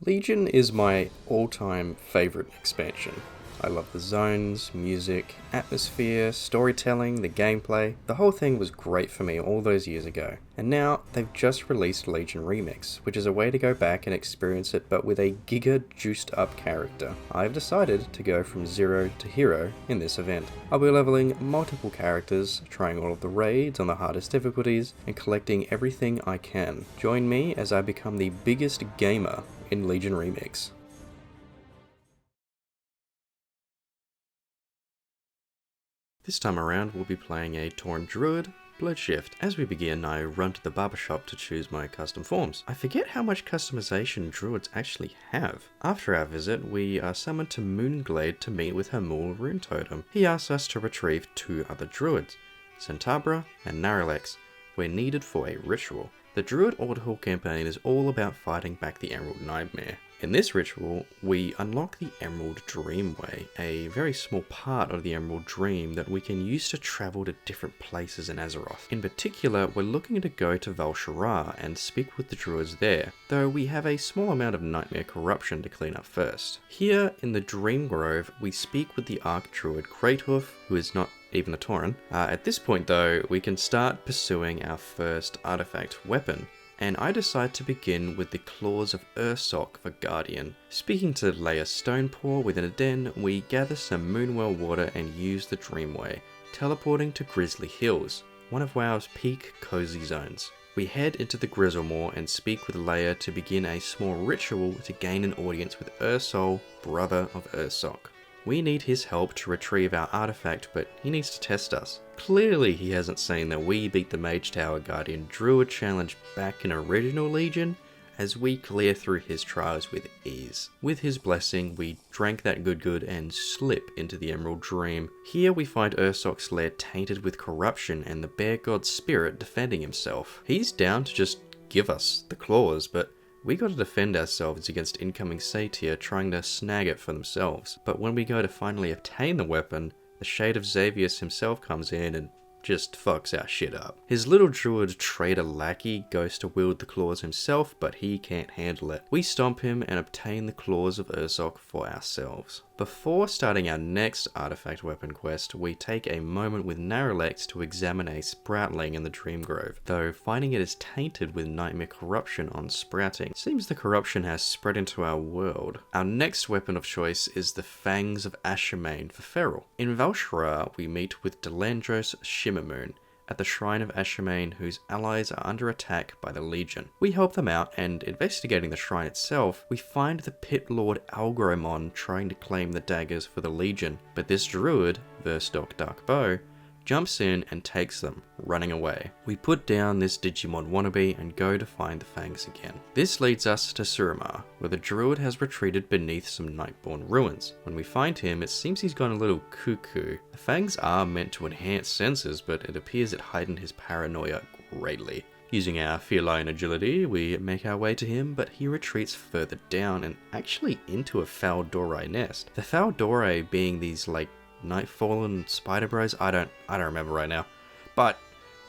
Legion is my all-time favorite expansion. I love the zones, music, atmosphere, storytelling, the gameplay. The whole thing was great for me all those years ago. And now they've just released Legion Remix, which is a way to go back and experience it but with a giga juiced up character. I've decided to go from zero to hero in this event. I'll be leveling multiple characters, trying all of the raids on the hardest difficulties, and collecting everything I can. Join me as I become the biggest gamer in Legion Remix. This time around we'll be playing a tauren druid, Blerdshift. As we begin, I run to the barbershop to choose my custom forms. I forget how much customization druids actually have. After our visit, we are summoned to Moonglade to meet with Hamul Rune Totem. He asks us to retrieve two other druids, Centabra and Naralex. We're needed for a ritual. The Druid Orderhall campaign is all about fighting back the Emerald Nightmare. In this ritual, we unlock the Emerald Dreamway, a very small part of the Emerald Dream that we can use to travel to different places in Azeroth. In particular, we're looking to go to Val'sharah and speak with the druids there, though we have a small amount of Nightmare corruption to clean up first. Here in the Dream Grove, we speak with the Archdruid Greathoof, who is not even a tauren. At this point though, we can start pursuing our first artifact weapon, and I decide to begin with the Claws of Ursok for Guardian. Speaking to Leia Stonepaw within a den, we gather some Moonwell water and use the Dreamway, teleporting to Grizzly Hills, one of WoW's peak cozy zones. We head into the Grizzlemaw and speak with Leia to begin a small ritual to gain an audience with Ursol, brother of Ursok. We need his help to retrieve our artifact, but he needs to test us. Clearly he hasn't seen that we beat the Mage Tower Guardian Druid challenge back in original Legion, as we clear through his trials with ease. With his blessing, we drank that good and slip into the Emerald Dream. Here we find Ursok's lair tainted with corruption and the Bear God's spirit defending himself. He's down to just give us the claws, but we gotta defend ourselves against incoming Satyr trying to snag it for themselves. But when we go to finally obtain the weapon, the Shade of Xavius himself comes in and just fucks our shit up. His little druid trader lackey goes to wield the claws himself, but he can't handle it. We stomp him and obtain the claws of Ursok for ourselves. Before starting our next artifact weapon quest, we take a moment with Naralex to examine a Sproutling in the Dream Grove, though finding it is tainted with Nightmare corruption on sprouting. Seems the corruption has spread into our world. Our next weapon of choice is the Fangs of Ashamain for Feral. In Val'sharah, we meet with Delandros Shimmermoon at the Shrine of Ashamain, whose allies are under attack by the Legion. We help them out, and investigating the shrine itself, we find the Pit Lord Algoromon trying to claim the daggers for the Legion, but this druid, Verstok Darkbow, jumps in and takes them, running away. We put down this Digimon wannabe and go to find the Fangs again. This leads us to Suramar, where the druid has retreated beneath some Nightborn ruins. When we find him, it seems he's gone a little cuckoo. The Fangs are meant to enhance senses, but it appears it heightened his paranoia greatly. Using our feline agility, we make our way to him, but he retreats further down and actually into a Faldorei nest. The Faldorei being these Nightfallen Spider Bros? I don't remember right now. But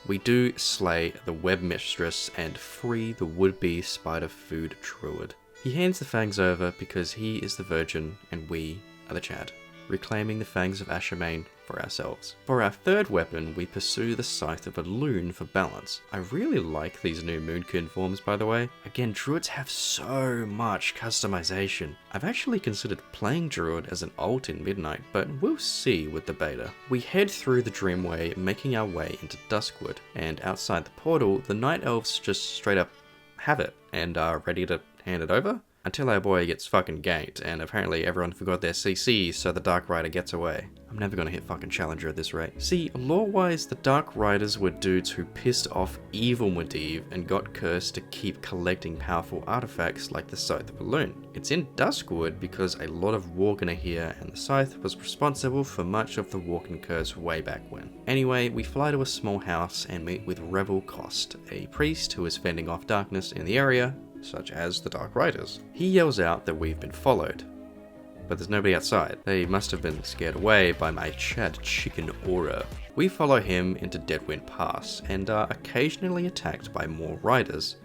we do slay the Web Mistress and free the would-be Spider Food Druid. He hands the Fangs over because he is the Virgin and we are the Chad, reclaiming the Fangs of Ashamain for ourselves. For our third weapon, we pursue the Scythe of Elune for balance. I really like these new Moonkin forms, by the way. Again, druids have so much customization. I've actually considered playing druid as an alt in Midnight, but we'll see with the beta. We head through the Dreamway, making our way into Duskwood, and outside the portal, the Night Elves just straight up have it and are ready to hand it over. Until our boy gets fucking ganked, and apparently everyone forgot their CC, so the Dark Rider gets away. I'm never gonna hit fucking Challenger at this rate. See, lore-wise, the Dark Riders were dudes who pissed off evil Medivh and got cursed to keep collecting powerful artifacts like the Scythe of Elune. It's in Duskwood because a lot of Worgen are here, and the Scythe was responsible for much of the Worgen curse way back when. Anyway, we fly to a small house and meet with Revel Kost, a priest who is fending off darkness in the area, such as the Dark Riders. He yells out that we've been followed, but there's nobody outside. They must have been scared away by my Chad chicken aura. We follow him into Deadwind Pass and are occasionally attacked by more riders.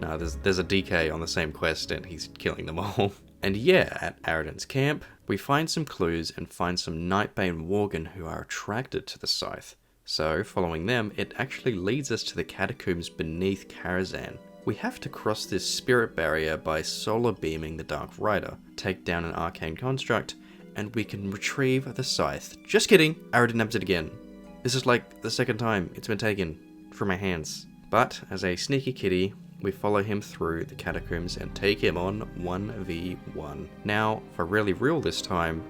No, there's a DK on the same quest and he's killing them all. And yeah, at Aradin's camp, we find some clues and find some Nightbane Worgen who are attracted to the scythe. So, following them, it actually leads us to the catacombs beneath Karazhan. We have to cross this spirit barrier by solar beaming the Dark Rider, take down an arcane construct, and we can retrieve the scythe. Just kidding, Aradin nabs it again. This is like the second time it's been taken from my hands. But, as a sneaky kitty, we follow him through the catacombs and take him on 1v1. Now, for really real this time,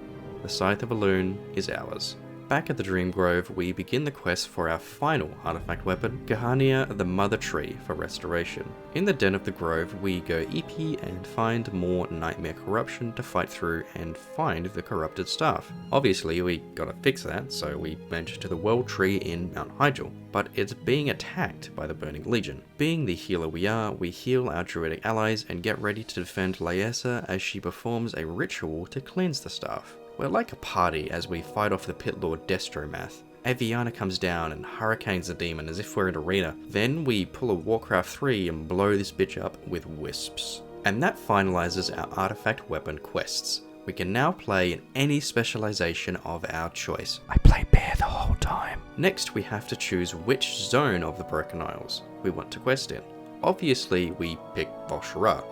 the Scythe of Elune is ours. Back at the Dream Grove, we begin the quest for our final artifact weapon, Gahania the Mother Tree, for restoration. In the Den of the Grove, we go EP and find more Nightmare Corruption to fight through and find the corrupted staff. Obviously, we gotta fix that, so we venture to the World Tree in Mount Hyjal, but it's being attacked by the Burning Legion. Being the healer we are, we heal our druidic allies and get ready to defend Laessa as she performs a ritual to cleanse the staff. We're like a party as we fight off the Pit Lord Destromath. Aviana comes down and hurricanes the demon as if we're in arena. Then we pull a Warcraft 3 and blow this bitch up with wisps. And that finalizes our artifact weapon quests. We can now play in any specialization of our choice. I play bear the whole time. Next we have to choose which zone of the Broken Isles we want to quest in. Obviously we pick Vol'Shara.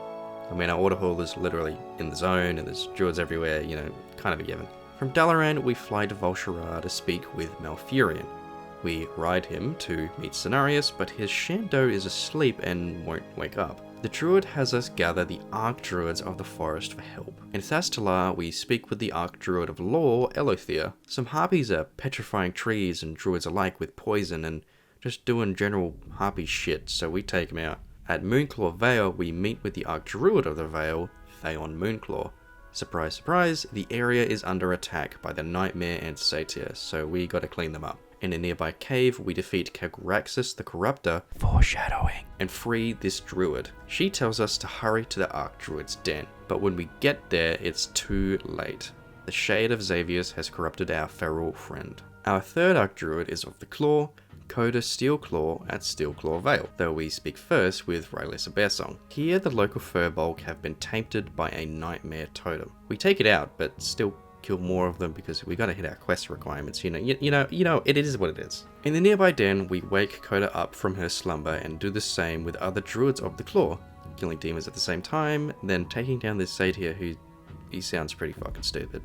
I mean, our Autohaul is literally in the zone and there's druids everywhere, you know, kind of a given. From Dalaran, we fly to Vol'Shara to speak with Malfurion. We ride him to meet Cenarius, but his Shando is asleep and won't wake up. The druid has us gather the Archdruids of the forest for help. In Thastalar, we speak with the Archdruid of Law, Elothir. Some harpies are petrifying trees and druids alike with poison and just doing general harpy shit, so we take him out. At Moonclaw Vale, we meet with the Archdruid of the Vale, Theon Moonclaw. Surprise, surprise, the area is under attack by the Nightmare and Satyr, so we gotta clean them up. In a nearby cave, we defeat Kagraxis the Corruptor, foreshadowing, and free this druid. She tells us to hurry to the Archdruid's den, but when we get there, it's too late. The Shade of Xavius has corrupted our feral friend. Our third Archdruid is of the Claw, Coda Steelclaw at Steelclaw Vale, though we speak first with Rylessa Bearsong. Here the local furbolg have been tainted by a nightmare totem. We take it out, but still kill more of them because we gotta hit our quest requirements, you know, it is what it is. In the nearby den, we wake Coda up from her slumber and do the same with other druids of the Claw, killing demons at the same time, then taking down this satyr who, he sounds pretty fucking stupid.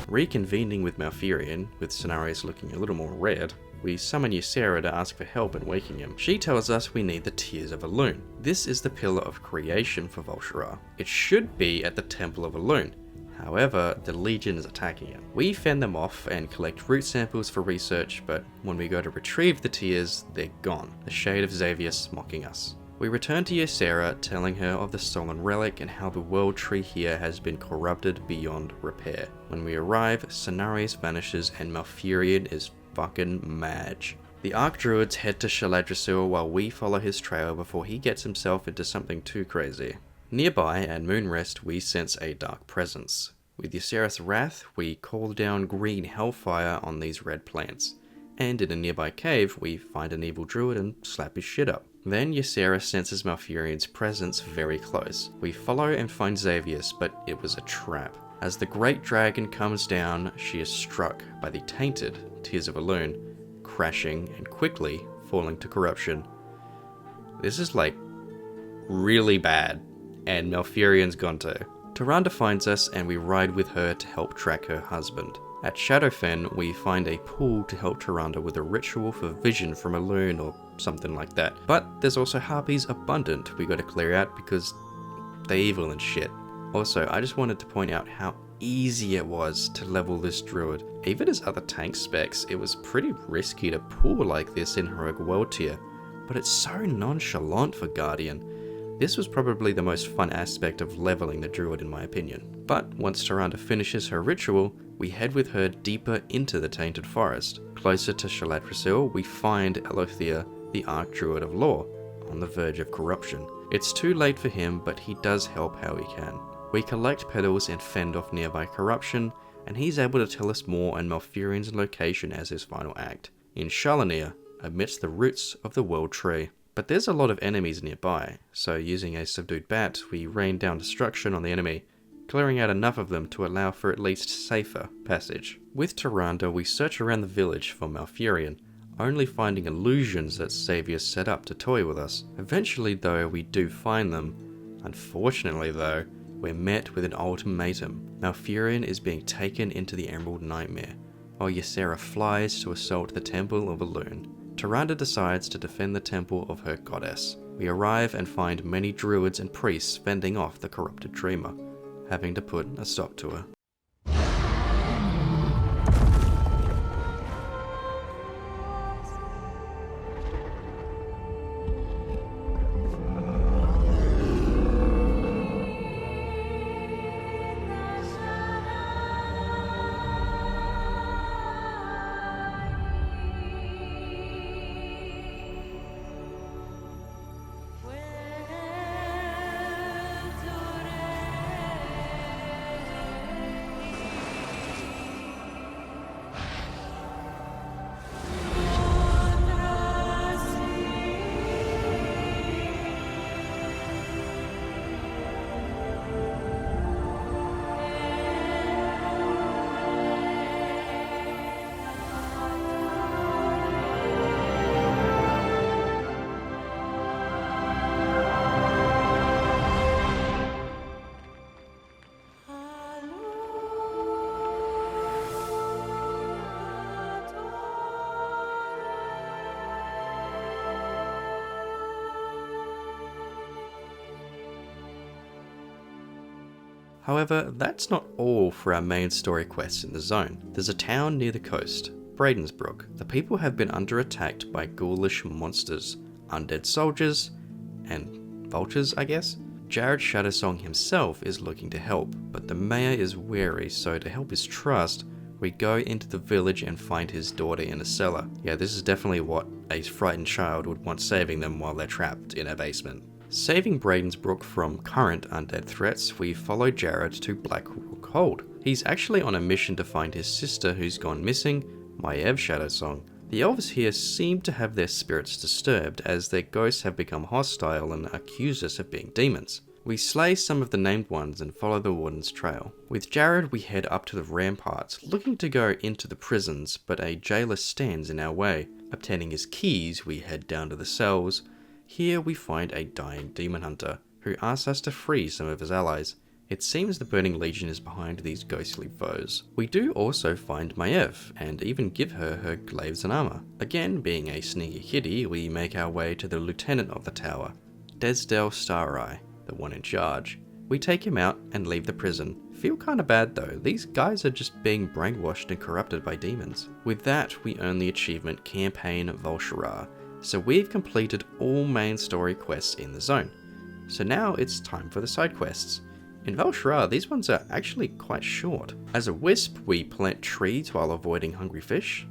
Reconvening with Malfurion, with Cenarius looking a little more red, we summon Ysera to ask for help in waking him. She tells us we need the Tears of Elune. This is the pillar of creation for Vol'Shara. It should be at the Temple of Elune. However, the Legion is attacking it. We fend them off and collect root samples for research, but when we go to retrieve the Tears, they're gone. The Shade of Xavius mocking us. We return to Ysera, telling her of the stolen relic and how the world tree here has been corrupted beyond repair. When we arrive, Cenarius vanishes and Malfurion is fucking mad. The Archdruids head to Shaladrisil while we follow his trail before he gets himself into something too crazy. Nearby, at Moonrest, we sense a dark presence. With Ysera's wrath, we call down green hellfire on these red plants. And in a nearby cave, we find an evil druid and slap his shit up. Then Ysera senses Malfurion's presence very close. We follow and find Xavius, but it was a trap. As the great dragon comes down, she is struck by the tainted Tears of Elune, crashing and quickly falling to corruption. This is like really bad, and Malfurion's gone too. Tyrande finds us and we ride with her to help track her husband. At Shadowfen, we find a pool to help Tyrande with a ritual for vision from Elune or something like that. But there's also harpies abundant we gotta clear out because they're evil and shit. Also, I just wanted to point out how easy it was to level this druid. Even as other tank specs, it was pretty risky to pull like this in Heroic World Tier, but it's so nonchalant for Guardian. This was probably the most fun aspect of leveling the druid in my opinion. But once Tyrande finishes her ritual, we head with her deeper into the Tainted Forest. Closer to Shaladrisil, we find Elothir, the Archdruid of Law, on the verge of corruption. It's too late for him, but he does help how he can. We collect petals and fend off nearby corruption, and he's able to tell us more on Malfurion's location as his final act, in Shalanir, amidst the roots of the World Tree. But there's a lot of enemies nearby, so using a subdued bat, we rain down destruction on the enemy, clearing out enough of them to allow for at least safer passage. With Tyrande, we search around the village for Malfurion, only finding illusions that Saviors set up to toy with us. Eventually though, we do find them. Unfortunately though, we're met with an ultimatum. Malfurion is being taken into the Emerald Nightmare, while Ysera flies to assault the Temple of Elune. Tyrande decides to defend the temple of her goddess. We arrive and find many druids and priests fending off the corrupted dreamer, having to put a stop to her. However, that's not all for our main story quests in the zone. There's a town near the coast, Bradensbrook. The people have been under attack by ghoulish monsters, undead soldiers, and vultures, I guess? Jared Shadowsong himself is looking to help, but the mayor is wary, so to help his trust, we go into the village and find his daughter in a cellar. Yeah, this is definitely what a frightened child would want saving them while they're trapped in a basement. Saving Bradensbrook from current undead threats, we follow Jared to Blackrook Hold. He's actually on a mission to find his sister who's gone missing, Maiev Shadowsong. The elves here seem to have their spirits disturbed as their ghosts have become hostile and accuse us of being demons. We slay some of the named ones and follow the warden's trail. With Jared, we head up to the ramparts, looking to go into the prisons, but a jailer stands in our way. Obtaining his keys, we head down to the cells. Here we find a dying demon hunter, who asks us to free some of his allies. It seems the Burning Legion is behind these ghostly foes. We do also find Maiev, and even give her her glaives and armor. Again, being a sneaky kitty, we make our way to the lieutenant of the tower, Desdel Stareye, the one in charge. We take him out and leave the prison. Feel kinda bad though, these guys are just being brainwashed and corrupted by demons. With that, we earn the achievement Campaign Volshara. So we've completed all main story quests in the zone. So now it's time for the side quests. In Volshara, these ones are actually quite short. As a wisp, we plant trees while avoiding hungry fish.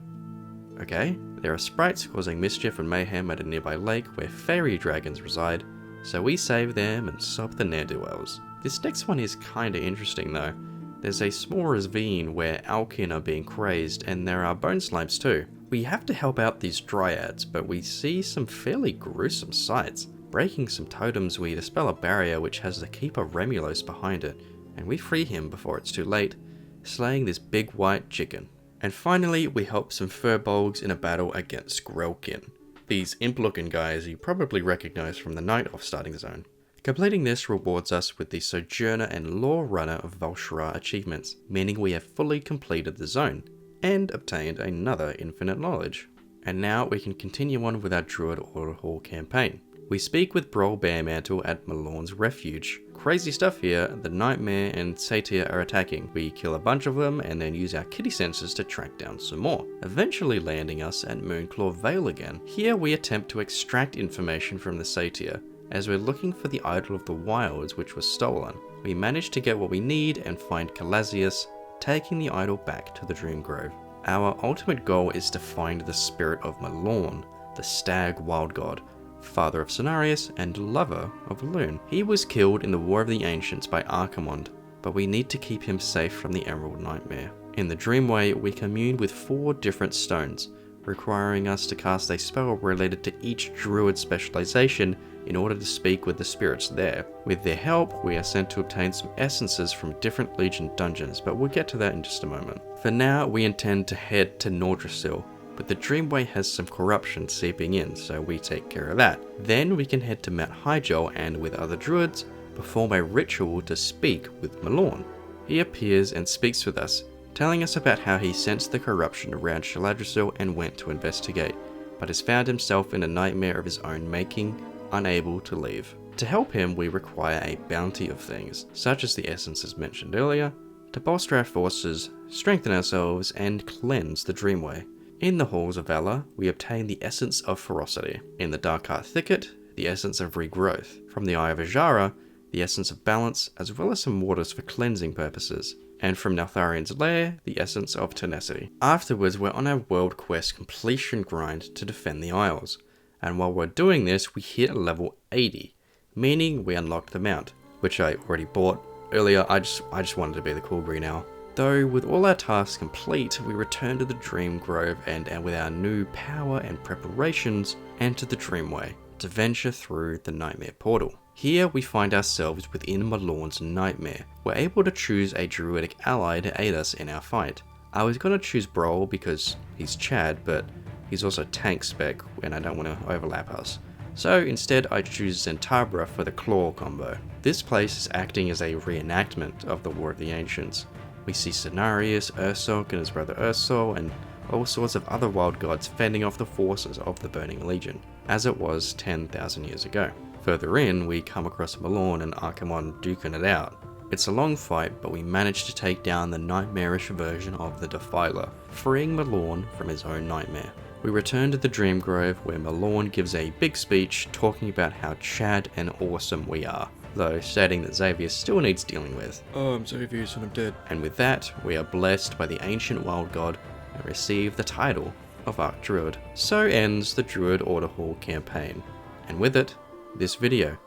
Okay, there are sprites causing mischief and mayhem at a nearby lake where fairy dragons reside, so we save them and stop the ne'er-do-wells. This next one is kinda interesting though. There's a small ravine where Alkin are being crazed, and there are bone slimes too. We have to help out these dryads, but we see some fairly gruesome sights. Breaking some totems, we dispel a barrier which has the keeper Remulos behind it, and we free him before it's too late, slaying this big white chicken. And finally, we help some furbolgs in a battle against Grelkin. These imp-looking guys you probably recognize from the night of starting the zone. Completing this rewards us with the Sojourner and Lore Runner of Volshara achievements, meaning we have fully completed the zone, and obtained another infinite knowledge. And now we can continue on with our Druid Order Hall campaign. We speak with Brawl Bearmantle at Malorn's Refuge. Crazy stuff here, the Nightmare and Satyr are attacking. We kill a bunch of them and then use our kitty senses to track down some more, eventually landing us at Moonclaw Vale again. Here we attempt to extract information from the Satyr, as we're looking for the Idol of the Wilds which was stolen. We manage to get what we need and find Calazius, taking the idol back to the Dream Grove. Our ultimate goal is to find the spirit of Malorn, the Stag Wild God, father of Cenarius and lover of Elune. He was killed in the War of the Ancients by Archimonde, but we need to keep him safe from the Emerald Nightmare. In the Dreamway, we commune with 4 different stones, requiring us to cast a spell related to each druid specialization in order to speak with the spirits there. With their help, we are sent to obtain some essences from different Legion dungeons, but we'll get to that in just a moment. For now, we intend to head to Nordrassil, but the Dreamway has some corruption seeping in, so we take care of that. Then we can head to Mount Hyjal and, with other druids, perform a ritual to speak with Malorn. He appears and speaks with us, telling us about how he sensed the corruption around Shaladrisil and went to investigate, but has found himself in a nightmare of his own making, unable to leave. To help him, we require a bounty of things, such as the essences mentioned earlier, to bolster our forces, strengthen ourselves, and cleanse the Dreamway. In the Halls of Valor, we obtain the Essence of Ferocity. In the Darkheart Thicket, the Essence of Regrowth. From the Eye of Ajara, the Essence of Balance, as well as some waters for cleansing purposes. And from Neltharion's Lair, the Essence of Tenacity. Afterwards, we're on our world quest completion grind to defend the Isles. And while we're doing this, we hit level 80, meaning we unlock the mount, which I already bought earlier. I just wanted to be the cool green owl. Though with all our tasks complete, we return to the Dream Grove and with our new power and preparations, enter the Dreamway to venture through the Nightmare Portal. Here we find ourselves within Malorn's nightmare. We're able to choose a druidic ally to aid us in our fight. I was going to choose Brawl because he's Chad, but he's also tank spec and I don't want to overlap us. So instead I choose Zentabra for the Claw combo. This place is acting as a reenactment of the War of the Ancients. We see Cenarius, Ursok and his brother Ursol, and all sorts of other wild gods fending off the forces of the Burning Legion, as it was 10,000 years ago. Further in, we come across Malorn and Archimonde duking it out. It's a long fight, but we manage to take down the nightmarish version of the Defiler, freeing Malorn from his own nightmare. We return to the Dream Grove, where Malorn gives a big speech talking about how Chad and awesome we are, though stating that Xavier still needs dealing with. Oh, I'm Xavier's and I'm dead. And with that, we are blessed by the ancient wild god and receive the title of Archdruid. So ends the Druid Order Hall campaign, and with it, this video.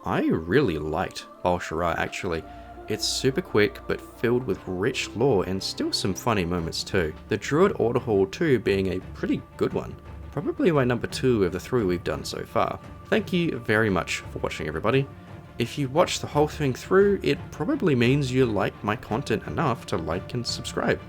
I really liked Blerdshift actually. It's super quick but filled with rich lore and still some funny moments too. The Druid Order Hall 2 being a pretty good one. Probably my number 2 of the 3 we've done so far. Thank you very much for watching everybody. If you watch the whole thing through, it probably means you like my content enough to like and subscribe.